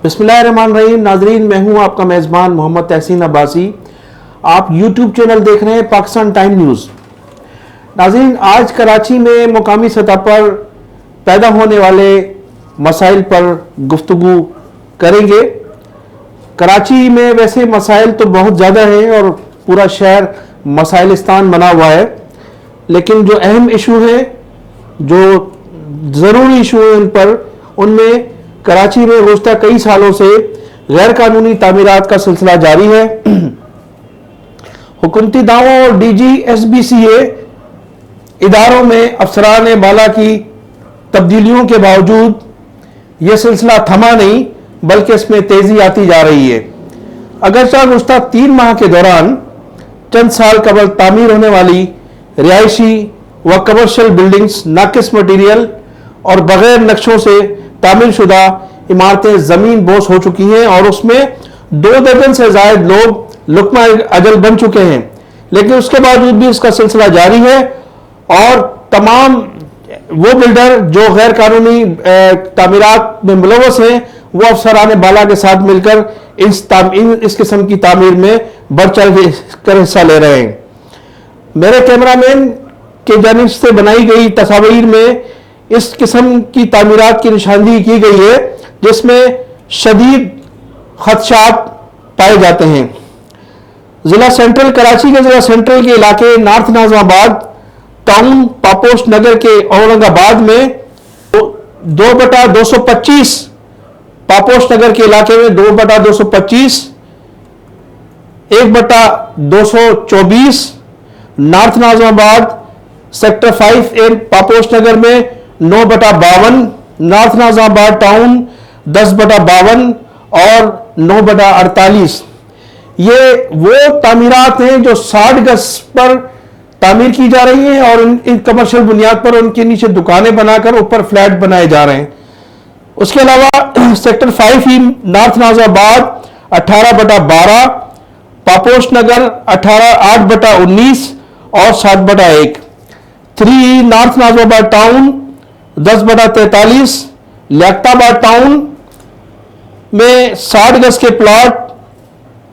बिस्मिल्लाहिर्रहमानिर्रहीम। नाजरीन, मैं हूं आपका मेज़बान मोहम्मद तहसीन अब्बासी। आप यूट्यूब चैनल देख रहे हैं पाकिस्तान टाइम न्यूज़। नाजरीन, आज कराची में मुकामी सतह पर पैदा होने वाले मसाइल पर गुफ्तगू करेंगे। कराची में वैसे मसाइल तो बहुत ज़्यादा हैं और पूरा शहर मसाइलिस्तान बना हुआ है, लेकिन जो अहम इशू हैं, जो ज़रूरी इशू हैं, उनमें कराची में गुज़श्ता कई सालों से गैर कानूनी तामीरात का सिलसिला जारी है। हुकूमती दावों और DGSBCA इदारों में अफसरान बाला की तब्दीलियों के बावजूद यह सिलसिला थमा नहीं, बल्कि इसमें तेजी आती जा रही है। अगरचा गुज़श्ता 3 माह के दौरान चंद साल कबल तामीर होने वाली रिहायशी व कमर्शियल बिल्डिंग्स नाकिस मटीरियल और बगैर नक्शों से तामीर शुदा इमारतें जमीन बोस हो चुकी हैं और उसमें 2 दर्जन से ज्यादा लोग लुकमा अजल बन चुके हैं। लेकिन उसके बावजूद भी इसका सिलसिला जारी है और तमाम वो बिल्डर जो गैर कानूनी तामीरात में मुलव्वस हैं, वो अफसरान बाला के साथ मिलकर इस किस्म की तामीर में बढ़ चढ़ कर हिस्सा ले रहे हैं। मेरे कैमरामैन के जानिब से बनाई गई तस्वीर में इस किस्म की तामीरात की निशानदेही की गई है, जिसमें शदीद खदशात पाए जाते हैं। जिला सेंट्रल कराची के जिला सेंट्रल के इलाके नॉर्थ नाज़िमाबाद टाउन पापोश नगर के औरंगाबाद में 2/225, पापोश नगर के इलाके में 2/225, 1/224, north Nazimabad sector 5A Paposh Nagar में 9/52, नॉर्थ नाज़िमाबाद टाउन 10/52 और 9/48। ये वो तामीरात हैं जो 60 गज पर तामीर की जा रही हैं और इन कमर्शियल बुनियाद पर उनके नीचे दुकानें बनाकर ऊपर फ्लैट बनाए जा रहे हैं। उसके अलावा sector 5E north Nazimabad 18/12, Paposh Nagar 8/19 और 7/1, 3E north Nazimabad town 10/43, Liaquatabad town में 60 गज के प्लॉट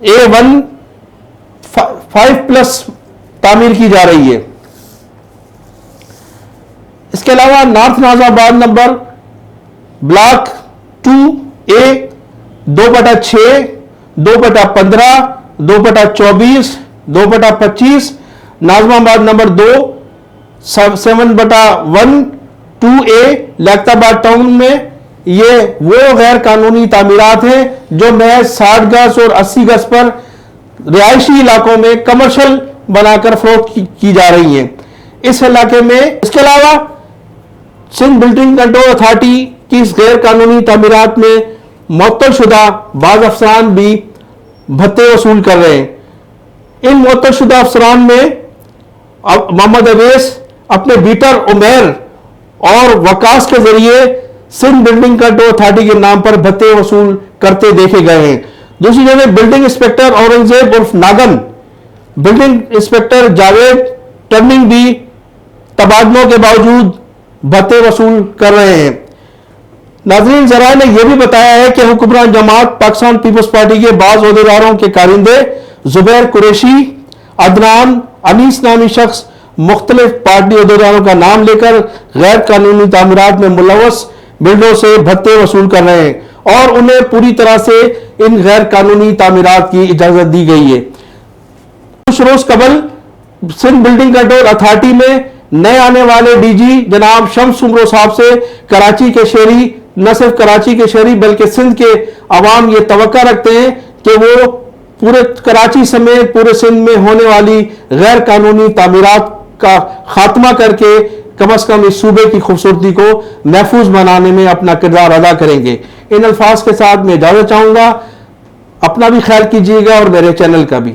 A1 5+ तामीर की जा रही है। इसके अलावा north Nazimabad number block 2A 2/6, 2/15, 2/24, 2/25, Nazimabad number 2 7/1 2A Liaquatabad town में ये वो गैर कानूनी तामीरात हैं जो महज 60 गज और 80 गज पर रिहायशी इलाकों में कमर्शियल बनाकर फरोख्त की जा रही हैं इस इलाके में। इसके अलावा सिंध बिल्डिंग कंट्रोल अथॉरिटी की इस गैर कानूनी तामीरात में मुअत्तल शुदा बाज अफसरान भी भत्ते वसूल कर रहे हैं। इन मुअत्तल शुदा अफसरान में मोहम्मद अवैस अपने बीटर उमेर और वकास के जरिए सिंध बिल्डिंग कंट्रोल अथॉरिटी के नाम पर भत्ते वसूल करते देखे गए हैं। दूसरी जगह बिल्डिंग इंस्पेक्टर औरंगजेब उर्फ नागन, बिल्डिंग इंस्पेक्टर जावेद टर्निंग भी तबादलों के बावजूद भत्ते वसूल कर रहे हैं। नाज़रीन, ज़राए ने यह भी बताया है कि हुक्मरान जमात पाकिस्तान पीपल्स पार्टी के बाज़ ओहदेदारों के कारिंदे जुबैर कुरैशी, अदनान अनीस नामी शख्स मुख्तलिफ पार्टी ओहदेदारों का नाम लेकर गैर कानूनी तामीरात में मुलव्वस बिल्डरों से भत्ते वसूल कर रहे हैं और उन्हें पूरी तरह से इन गैर कानूनी तामीरात की इजाजत दी गई है। कुछ रोज कबल सिंध बिल्डिंग कंट्रोल अथॉरिटी में नए आने वाले DG जनाब शम्स उमरो साहब से कराची के शहरी, न सिर्फ कराची के शहरी बल्कि सिंध के अवाम ये तवक्का रखते हैं कि वो पूरे कराची समेत पूरे सिंध में होने वाली गैर कानूनी तामीरात का खात्मा करके कम अज कम इस सूबे की खूबसूरती को महफूज बनाने में अपना किरदार अदा करेंगे। इन अल्फाज के साथ मैं इजाजत चाहूंगा। अपना भी ख्याल कीजिएगा और मेरे चैनल का भी।